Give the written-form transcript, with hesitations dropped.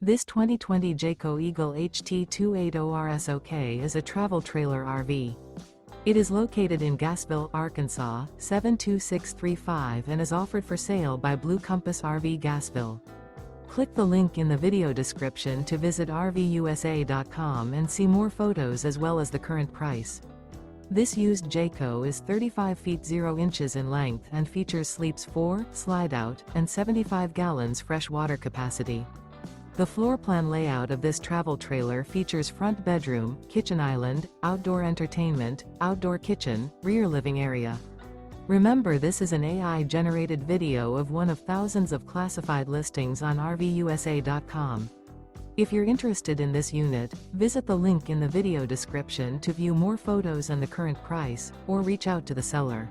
This 2020 Jayco Eagle HT 280RSOK is a travel trailer RV. It is located in Gassville, Arkansas, 72635 and is offered for sale by Blue Compass RV Gassville. Click the link in the video description to visit RVUSA.com and see more photos as well as the current price. This used Jayco is 35 feet 0 inches in length and features sleeps 4, Slideout, and 75 gallons fresh water capacity. The floor plan layout of this travel trailer features front bedroom, kitchen island, outdoor entertainment, outdoor kitchen, rear living area. Remember, this is an AI-generated video of one of thousands of classified listings on RVUSA.com. If you're interested in this unit, visit the link in the video description to view more photos and the current price, or reach out to the seller.